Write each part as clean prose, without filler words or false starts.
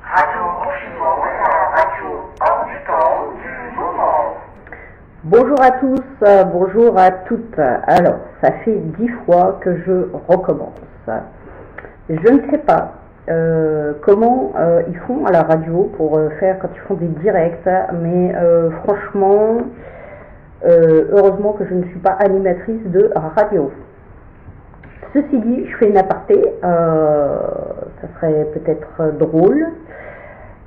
Radio Confinement, la radio hors du temps, du moment. Bonjour à tous, bonjour à toutes. Alors, ça fait 10 fois que je recommence. Je ne sais pas comment ils font à la radio pour faire quand ils font des directs, mais franchement, heureusement que je ne suis pas animatrice de radio. Ceci dit, je fais une aparté, ça serait peut-être drôle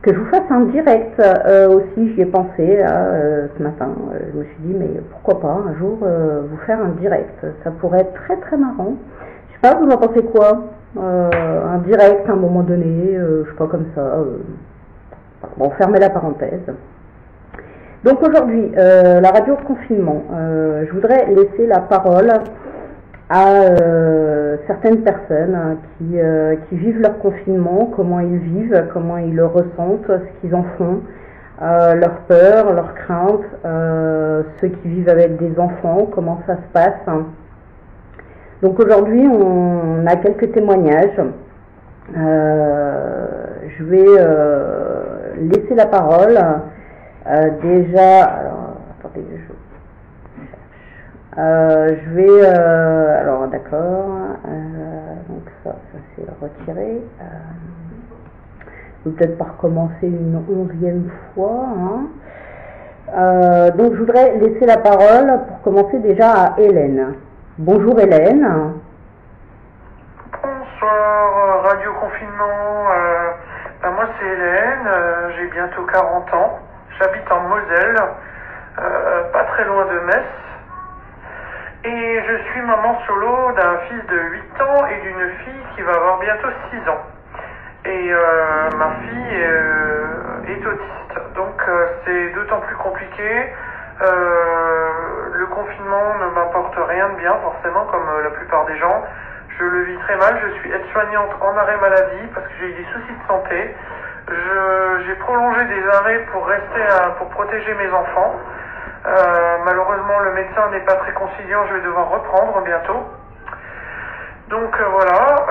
que je vous fasse un direct aussi, j'y ai pensé ce matin, je me suis dit mais pourquoi pas un jour vous faire un direct, ça pourrait être très très marrant. Je sais pas, vous en pensez quoi, un direct à un moment donné, je sais pas comme ça, bon, fermez la parenthèse. Donc aujourd'hui, la radio confinement, je voudrais laisser la parole à certaines personnes qui vivent leur confinement, comment ils vivent, comment ils le ressentent, ce qu'ils en font, leurs peurs, leurs craintes, ceux qui vivent avec des enfants, comment ça se passe. Donc aujourd'hui, on a quelques témoignages. Je vais laisser la parole déjà. Alors, attendez, je vais alors d'accord, donc ça c'est retiré, je vais peut-être pas recommencer une 11e fois, hein. Donc je voudrais laisser la parole pour commencer déjà à Hélène. Bonjour Hélène. Bonsoir Radio Confinement, moi c'est Hélène, j'ai bientôt 40 ans, j'habite en Moselle, pas très loin de Metz. Et je suis maman solo d'un fils de 8 ans et d'une fille qui va avoir bientôt 6 ans. Et ma fille est autiste, donc c'est d'autant plus compliqué. Le confinement ne m'apporte rien de bien, forcément, comme la plupart des gens. Je le vis très mal, je suis aide-soignante en arrêt maladie parce que j'ai eu des soucis de santé. J'ai prolongé des arrêts pour protéger mes enfants. Malheureusement le médecin n'est pas très conciliant, je vais devoir reprendre bientôt. Donc voilà,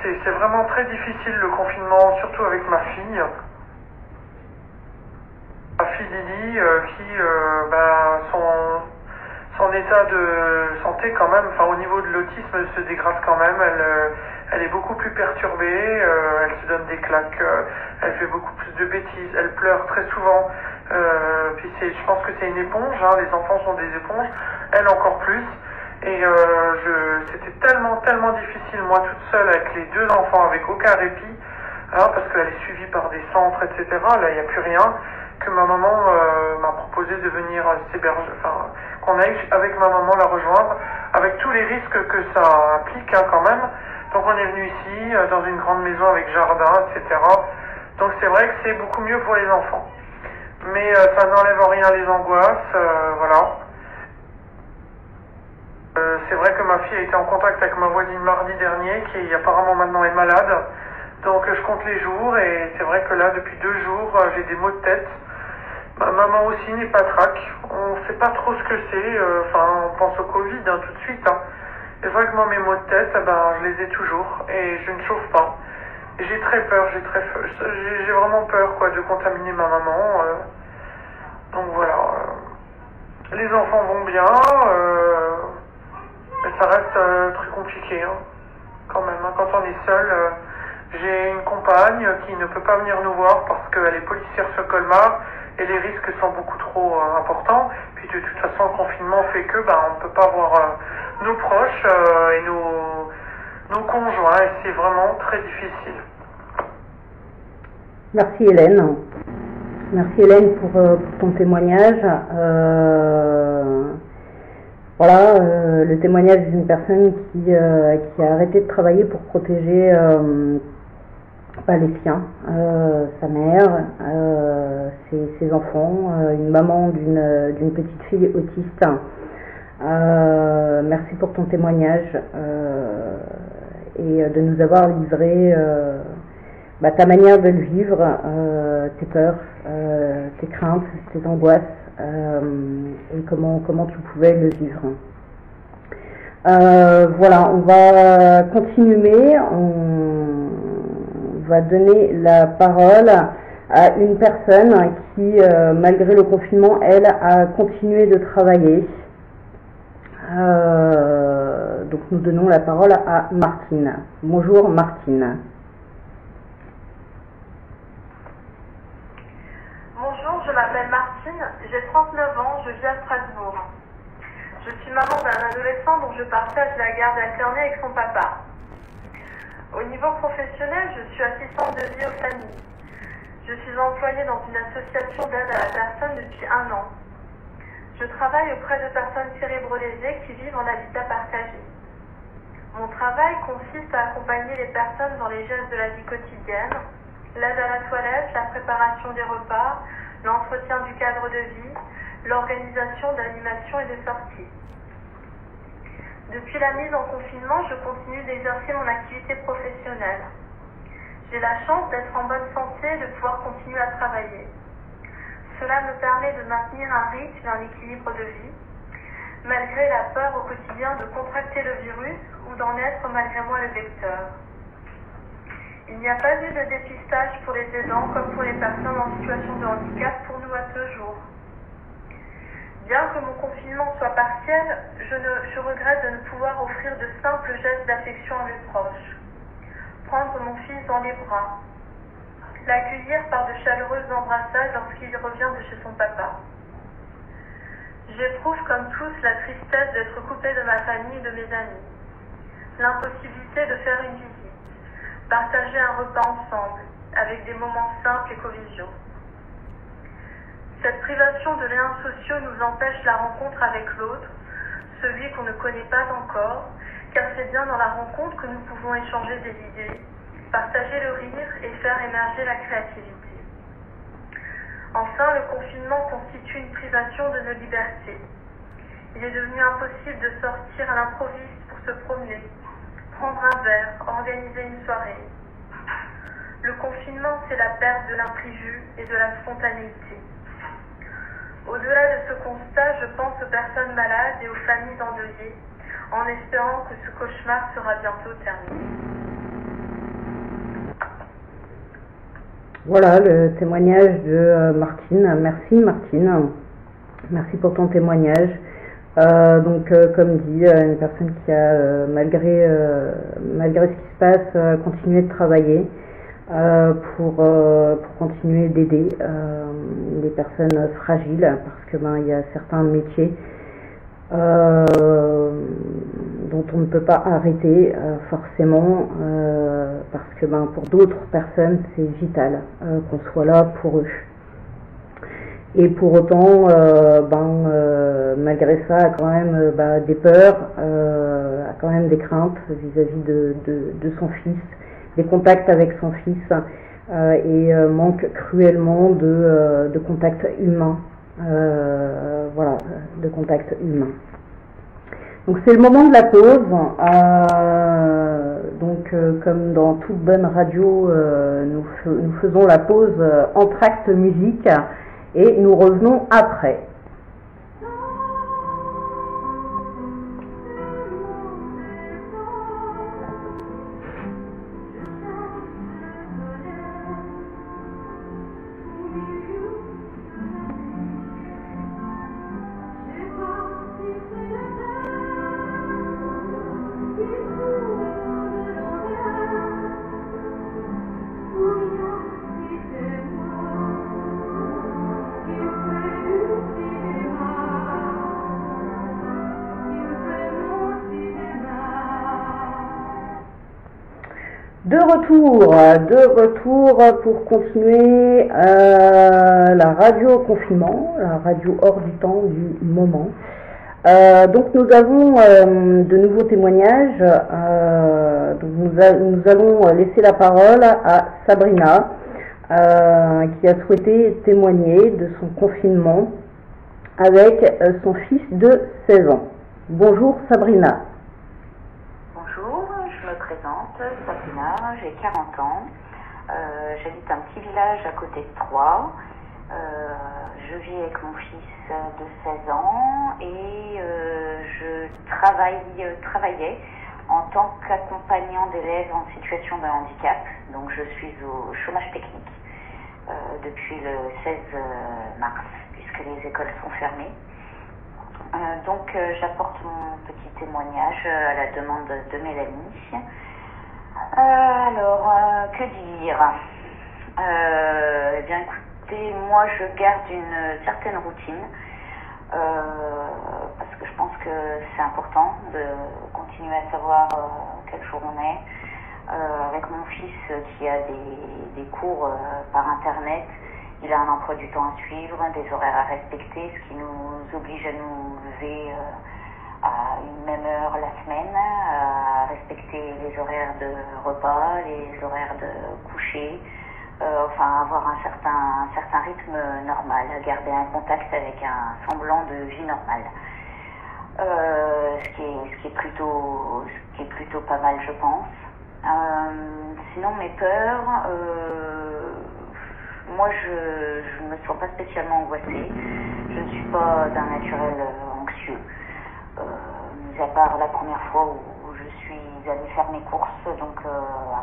c'est vraiment très difficile le confinement, surtout avec ma fille. Ma fille Lily son état de santé quand même, au niveau de l'autisme, elle se dégrade quand même, elle est beaucoup plus perturbée, elle se donne des claques, elle fait beaucoup plus de bêtises, elle pleure très souvent, puis je pense que c'est une éponge, les enfants sont des éponges, elle encore plus, et c'était tellement difficile, moi toute seule avec les 2 enfants, avec aucun répit, parce qu'elle est suivie par des centres, etc., là il n'y a plus rien, que ma maman m'a proposé de venir s'héberger, qu'on aille avec ma maman la rejoindre, avec tous les risques que ça implique quand même. Donc on est venu ici, dans une grande maison avec jardin, etc. Donc c'est vrai que c'est beaucoup mieux pour les enfants. Mais ça n'enlève en rien les angoisses, voilà. C'est vrai que ma fille a été en contact avec ma voisine mardi dernier, qui apparemment maintenant est malade. Donc je compte les jours, et c'est vrai que là, depuis 2 jours, j'ai des maux de tête. Ma maman aussi n'est pas trac, on ne sait pas trop ce que c'est, on pense au Covid tout de suite. C'est vrai que moi mes maux de tête, je les ai toujours et je ne chauffe pas. Et j'ai très peur, j'ai vraiment peur de contaminer ma maman. Donc voilà, les enfants vont bien, mais ça reste très compliqué quand même. Quand on est seul, j'ai une compagne qui ne peut pas venir nous voir parce qu'elle est policière sur Colmar. Et les risques sont beaucoup trop importants. Puis de toute façon, le confinement fait que on ne peut pas voir nos proches et nos conjoints. Et c'est vraiment très difficile. Merci Hélène. Merci Hélène pour ton témoignage. Voilà, le témoignage d'une personne qui a arrêté de travailler pour protéger les siens, sa mère, ses enfants, une maman d'une petite fille autiste. Merci pour ton témoignage et de nous avoir livré ta manière de le vivre, tes peurs, tes craintes, tes angoisses et comment tu pouvais le vivre. Voilà, on va continuer. va donner la parole à une personne qui, malgré le confinement, elle, a continué de travailler. Donc nous donnons la parole à Martine. Bonjour Martine. Bonjour, je m'appelle Martine, j'ai 39 ans, je vis à Strasbourg. Je suis maman d'un adolescent dont je partage la garde alternée avec son papa. Au niveau professionnel, je suis assistante de vie aux familles. Je suis employée dans une association d'aide à la personne depuis 1 an. Je travaille auprès de personnes cérébrolésées qui vivent en habitat partagé. Mon travail consiste à accompagner les personnes dans les gestes de la vie quotidienne, l'aide à la toilette, la préparation des repas, l'entretien du cadre de vie, l'organisation d'animations et de sorties. Depuis la mise en confinement, je continue d'exercer mon activité professionnelle. J'ai la chance d'être en bonne santé et de pouvoir continuer à travailler. Cela me permet de maintenir un rythme et un équilibre de vie, malgré la peur au quotidien de contracter le virus ou d'en être malgré moi le vecteur. Il n'y a pas eu de dépistage pour les aidants comme pour les personnes en situation de handicap pour nous à ce jour. Bien que mon confinement soit partiel, je regrette de ne pouvoir offrir de simples gestes d'affection à mes proches. Prendre mon fils dans les bras, l'accueillir par de chaleureuses embrassades lorsqu'il revient de chez son papa. J'éprouve comme tous la tristesse d'être coupée de ma famille et de mes amis, l'impossibilité de faire une visite, partager un repas ensemble, avec des moments simples et conviviaux. Cette privation de liens sociaux nous empêche la rencontre avec l'autre, celui qu'on ne connaît pas encore, car c'est bien dans la rencontre que nous pouvons échanger des idées, partager le rire et faire émerger la créativité. Enfin, le confinement constitue une privation de nos libertés. Il est devenu impossible de sortir à l'improviste pour se promener, prendre un verre, organiser une soirée. Le confinement, c'est la perte de l'imprévu et de la spontanéité. Au-delà de ce constat, je pense aux personnes malades et aux familles endeuillées, en espérant que ce cauchemar sera bientôt terminé. Voilà le témoignage de Martine. Merci Martine. Merci pour ton témoignage. Comme dit, une personne qui a, malgré ce qui se passe, continué de travailler pour continuer d'aider les personnes fragiles, parce que il y a certains métiers dont on ne peut pas arrêter forcément, parce que pour d'autres personnes c'est vital qu'on soit là pour eux. Et pour autant, malgré ça, a quand même des peurs, a quand même des craintes vis-à-vis de son fils, des contacts avec son fils, et manque cruellement de contact humain. De contact humain. Donc c'est le moment de la pause. Comme dans toute bonne radio, nous faisons la pause entr'acte musique et nous revenons après. De retour pour continuer la radio confinement, la radio hors du temps du moment. Donc nous avons de nouveaux témoignages. Nous allons laisser la parole à Sabrina qui a souhaité témoigner de son confinement avec son fils de 16 ans. Bonjour Sabrina. Bonjour, je me présente, Sabrina, j'ai 40 ans, j'habite un petit village à côté de Troyes, je vis avec mon fils de 16 ans et je travaillais en tant qu'accompagnant d'élèves en situation de handicap. Donc je suis au chômage technique depuis le 16 mars, puisque les écoles sont fermées. Donc j'apporte mon petit témoignage à la demande de Mélanie. Alors, que dire? Eh bien écoutez, moi je garde une certaine routine, parce que je pense que c'est important de continuer à savoir quel jour on est. Avec mon fils qui a des cours par internet, il a un emploi du temps à suivre, des horaires à respecter, ce qui nous oblige à nous lever à une même heure la semaine, à respecter les horaires de repas, les horaires de coucher, enfin avoir un certain rythme normal, à garder un contact avec un semblant de vie normale. Ce qui est plutôt pas mal, je pense. Sinon mes peurs, moi je me sens pas spécialement angoissée. Je ne suis pas d'un naturel anxieux, mis à part la première fois où je suis allée faire mes courses, donc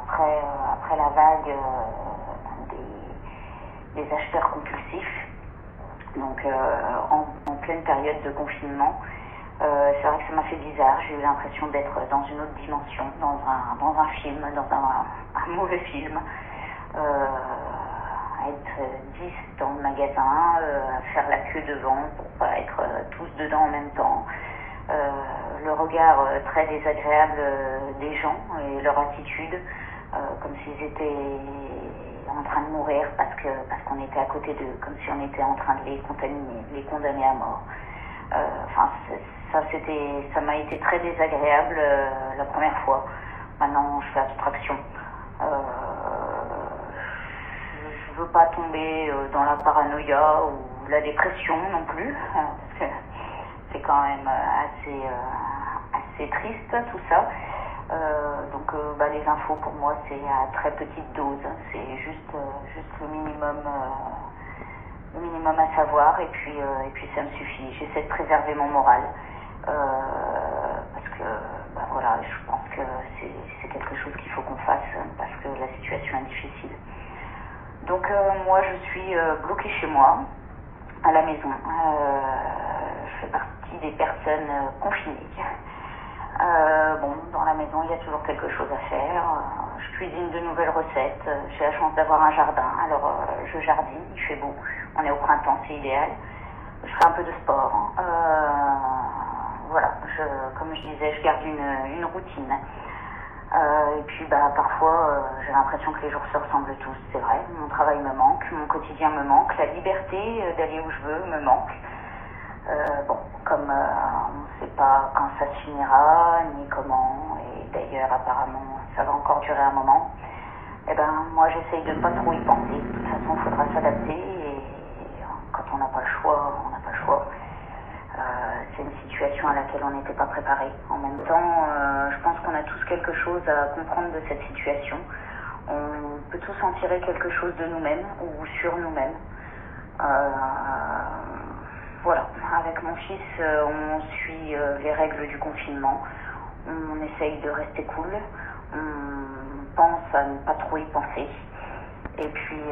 après la vague des acheteurs compulsifs, donc en pleine période de confinement. C'est vrai que ça m'a fait bizarre, j'ai eu l'impression d'être dans une autre dimension, dans un film, dans un mauvais film, être 10 dans le magasin, à faire la queue devant pour pas être tous dedans en même temps, le regard très désagréable des gens et leur attitude, comme s'ils étaient en train de mourir parce qu'on était à côté d'eux, comme si on était en train de les contaminer, de les condamner à mort. Enfin, ça m'a été très désagréable la première fois. Maintenant, je fais abstraction. Je veux pas tomber dans la paranoïa ou la dépression non plus, parce que c'est quand même assez triste tout ça. Donc, les infos pour moi c'est à très petite dose. C'est juste le minimum à savoir, et puis ça me suffit. J'essaie de préserver mon moral, parce que voilà, je pense que c'est quelque chose qu'il faut qu'on fasse, parce que la situation est difficile. Donc moi je suis bloquée chez moi, à la maison. Je fais partie des personnes confinées. Dans la maison il y a toujours quelque chose à faire. Je cuisine de nouvelles recettes. J'ai la chance d'avoir un jardin, alors je jardine, il fait beau. On est au printemps, c'est idéal. Je fais un peu de sport. Voilà, comme je disais, je garde une routine. Et puis parfois j'ai l'impression que les jours se ressemblent tous, c'est vrai. Mon travail me manque, mon quotidien me manque, la liberté d'aller où je veux me manque. Comme on ne sait pas quand ça se finira, ni comment, et d'ailleurs apparemment ça va encore durer un moment, moi j'essaye de ne pas trop y penser. De toute façon il faudra s'adapter, et quand on n'a pas le choix, on n'a pas le choix. C'est une situation à laquelle on n'était pas préparé. En même temps, je pense qu'on a tous quelque chose à comprendre de cette situation. On peut tous en tirer quelque chose de nous-mêmes ou sur nous-mêmes. Voilà, avec mon fils, on suit les règles du confinement. On essaye de rester cool. On pense à ne pas trop y penser. Et puis,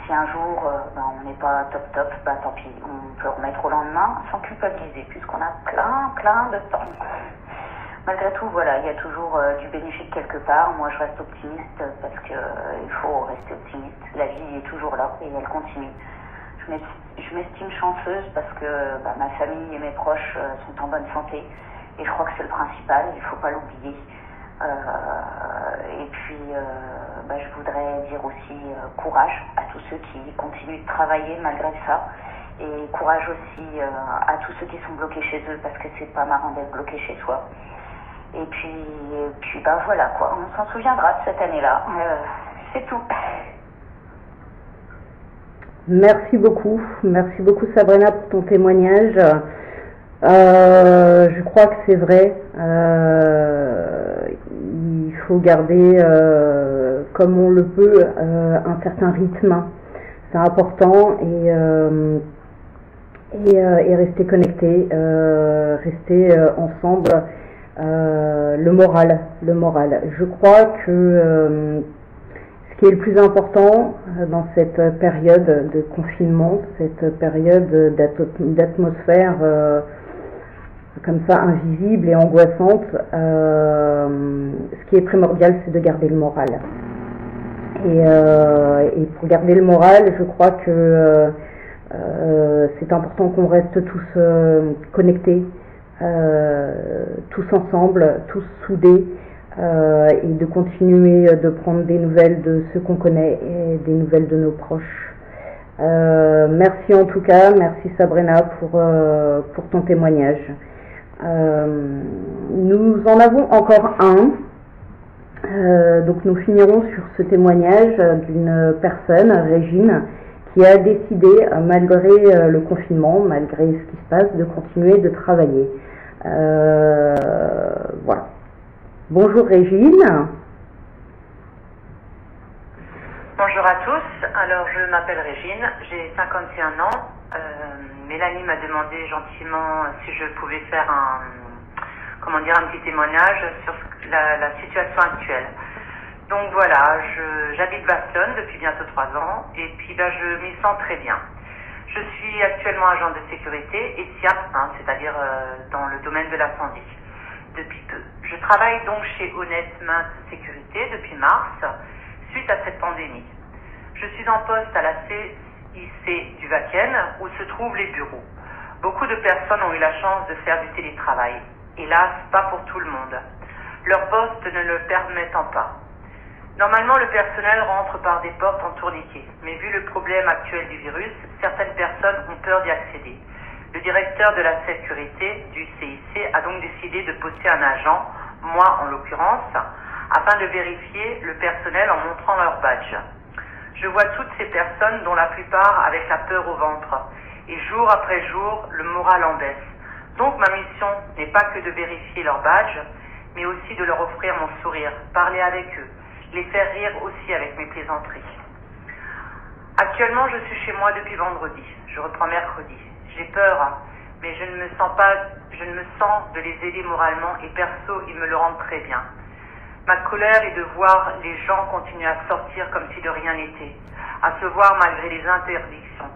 si un jour on n'est pas top, tant pis, on peut remettre au lendemain sans culpabiliser, puisqu'on a plein de temps. Malgré tout, voilà, il y a toujours du bénéfice quelque part. Moi, je reste optimiste parce que il faut rester optimiste. La vie est toujours là et elle continue. Je m'estime chanceuse parce que ma famille et mes proches sont en bonne santé, et je crois que c'est le principal, il ne faut pas l'oublier. Et puis, je voudrais dire aussi courage à tous ceux qui continuent de travailler malgré ça, et courage aussi à tous ceux qui sont bloqués chez eux, parce que c'est pas marrant d'être bloqué chez soi. Et puis voilà quoi, on s'en souviendra de cette année-là. C'est tout. Merci beaucoup Sabrina pour ton témoignage. Je crois que c'est vrai. Il faut garder, comme on le peut, un certain rythme. C'est important, et rester connecté, rester ensemble le moral. Je crois que ce qui est le plus important dans cette période de confinement, cette période d'atmosphère comme ça invisible et angoissante, ce qui est primordial, c'est de garder le moral. Et pour garder le moral, je crois que c'est important qu'on reste tous connectés, tous ensemble, tous soudés, et de continuer de prendre des nouvelles de ceux qu'on connaît et des nouvelles de nos proches. Merci en tout cas, merci Sabrina pour ton témoignage. Nous en avons encore un. Donc nous finirons sur ce témoignage d'une personne, Régine, qui a décidé, malgré le confinement, malgré ce qui se passe, de continuer de travailler. Voilà. Bonjour Régine. Bonjour à tous. Alors je m'appelle Régine, j'ai 51 ans. Mélanie m'a demandé gentiment si je pouvais faire un petit témoignage sur la situation actuelle. Donc voilà, j'habite Barcelone depuis bientôt 3 ans et puis je m'y sens très bien. Je suis actuellement agent de sécurité et SIAP, c'est-à-dire dans le domaine de l'incendie, depuis peu. Je travaille donc chez Honnête Main Sécurité depuis mars, suite à cette pandémie. Je suis en poste à la CIC du Vaken, où se trouvent les bureaux. Beaucoup de personnes ont eu la chance de faire du télétravail. Hélas, pas pour tout le monde. Leur poste ne le permettant pas. Normalement, le personnel rentre par des portes en tourniquet, mais vu le problème actuel du virus, certaines personnes ont peur d'y accéder. Le directeur de la sécurité du CIC a donc décidé de poster un agent, moi en l'occurrence, afin de vérifier le personnel en montrant leur badge. Je vois toutes ces personnes dont la plupart avec la peur au ventre, et jour après jour, le moral en baisse. Donc ma mission n'est pas que de vérifier leur badge, mais aussi de leur offrir mon sourire, parler avec eux, les faire rire aussi avec mes plaisanteries. Actuellement, je suis chez moi depuis vendredi. Je reprends mercredi. J'ai peur, mais je ne me sens de les aider moralement et perso, ils me le rendent très bien. Ma colère est de voir les gens continuer à sortir comme si de rien n'était, à se voir malgré les interdictions.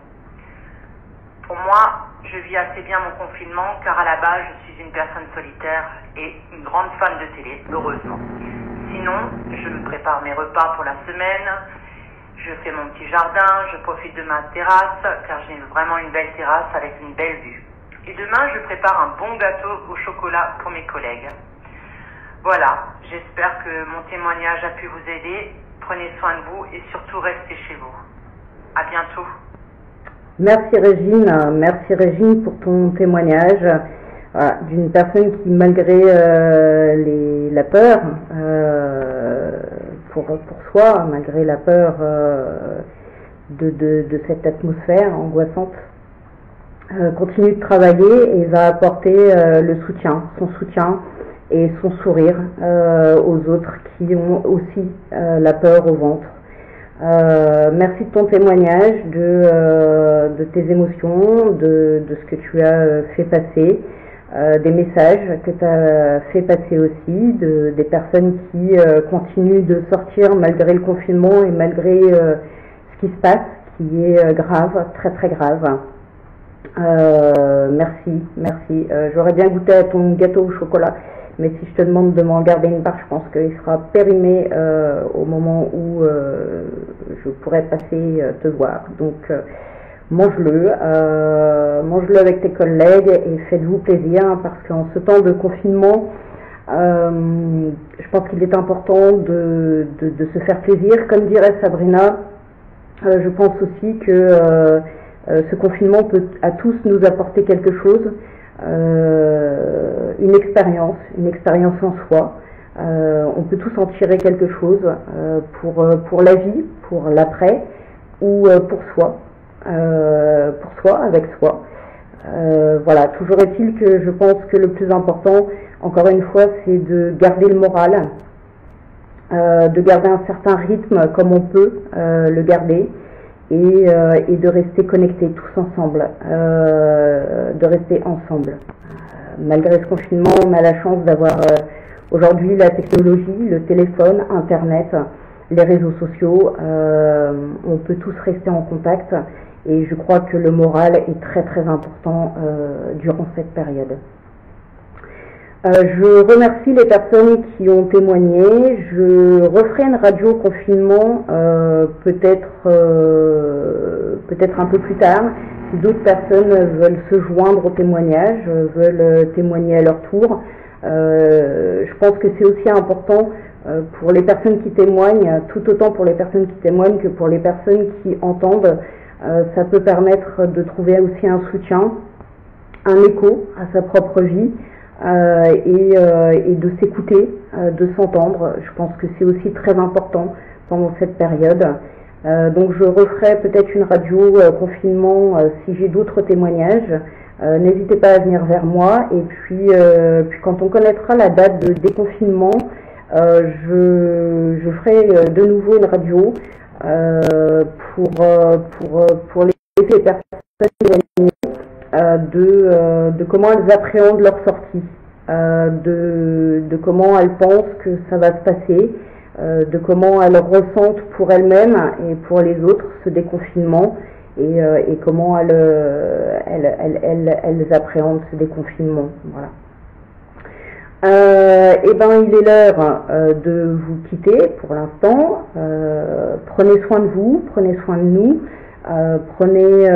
Pour moi, je vis assez bien mon confinement car à la base, je suis une personne solitaire et une grande fan de télé, heureusement. Sinon, je me prépare mes repas pour la semaine, je fais mon petit jardin, je profite de ma terrasse car j'ai vraiment une belle terrasse avec une belle vue. Et demain, je prépare un bon gâteau au chocolat pour mes collègues. Voilà, j'espère que mon témoignage a pu vous aider. Prenez soin de vous et surtout restez chez vous. À bientôt. Merci Régine pour ton témoignage d'une personne qui, malgré la peur pour soi, malgré la peur de cette atmosphère angoissante, continue de travailler et va apporter son soutien et son sourire aux autres qui ont aussi la peur au ventre. Merci de ton témoignage, de tes émotions, de ce que tu as fait passer, des messages que tu as fait passer aussi, des personnes qui continuent de sortir malgré le confinement et malgré ce qui se passe, qui est grave, très très grave. Merci. J'aurais bien goûté à ton gâteau au chocolat, mais si je te demande de m'en garder une part, je pense qu'il sera périmé au moment où je pourrai passer te voir. Donc mange-le avec tes collègues et faites-vous plaisir, parce qu'en ce temps de confinement, je pense qu'il est important de se faire plaisir. Comme dirait Sabrina, je pense aussi que ce confinement peut à tous nous apporter quelque chose, une expérience en soi. On peut tous en tirer quelque chose pour la vie, pour l'après, ou pour soi, avec soi. Voilà, toujours est-il que je pense que le plus important, encore une fois, c'est de garder le moral, de garder un certain rythme comme on peut le garder, et de rester connectés tous ensemble, de rester ensemble. malgré ce confinement, on a la chance d'avoir aujourd'hui la technologie, le téléphone, Internet, les réseaux sociaux. On peut tous rester en contact et je crois que le moral est très très important durant cette période. Je remercie les personnes qui ont témoigné. Je referai une radio confinement peut-être un peu plus tard. Si d'autres personnes veulent se joindre au témoignage, veulent témoigner à leur tour. Je pense que c'est aussi important pour les personnes qui témoignent, tout autant pour les personnes qui témoignent que pour les personnes qui entendent. Ça peut permettre de trouver aussi un soutien, un écho à sa propre vie. Et de s'écouter, de s'entendre. Je pense que c'est aussi très important pendant cette période. Donc je referai peut-être une radio confinement si j'ai d'autres témoignages. N'hésitez pas à venir vers moi. Et puis quand on connaîtra la date de déconfinement, je ferai de nouveau une radio pour les personnes éloignées. De comment elles appréhendent leur sortie, de comment elles pensent que ça va se passer, de comment elles ressentent pour elles-mêmes et pour les autres ce déconfinement et comment elles appréhendent ce déconfinement. Voilà. Et ben il est l'heure de vous quitter pour l'instant. Prenez soin de vous, prenez soin de nous. Prenez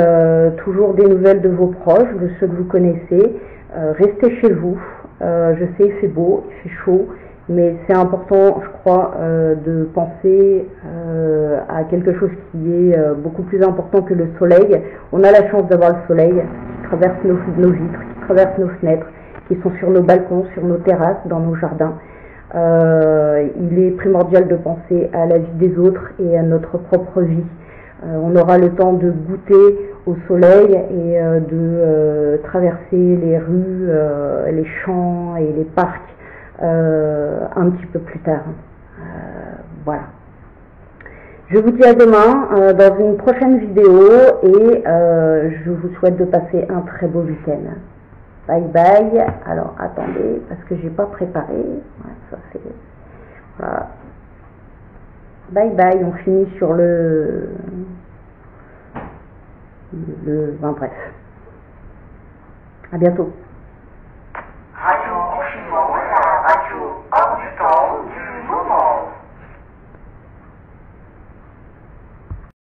toujours des nouvelles de vos proches, de ceux que vous connaissez. Restez chez vous. Je sais, il fait beau, il fait chaud, mais c'est important, je crois, de penser à quelque chose qui est beaucoup plus important que le soleil. On a la chance d'avoir le soleil qui traverse nos vitres, qui traverse nos fenêtres, qui sont sur nos balcons, sur nos terrasses, dans nos jardins. Il est primordial de penser à la vie des autres et à notre propre vie. On aura le temps de goûter au soleil et de traverser les rues, les champs et les parcs un petit peu plus tard. Voilà. Je vous dis à demain dans une prochaine vidéo et je vous souhaite de passer un très beau week-end. Bye bye. Alors attendez, parce que j'ai pas préparé. Ouais, ça c'est... Voilà. Bye bye, on finit sur le bref. À bientôt.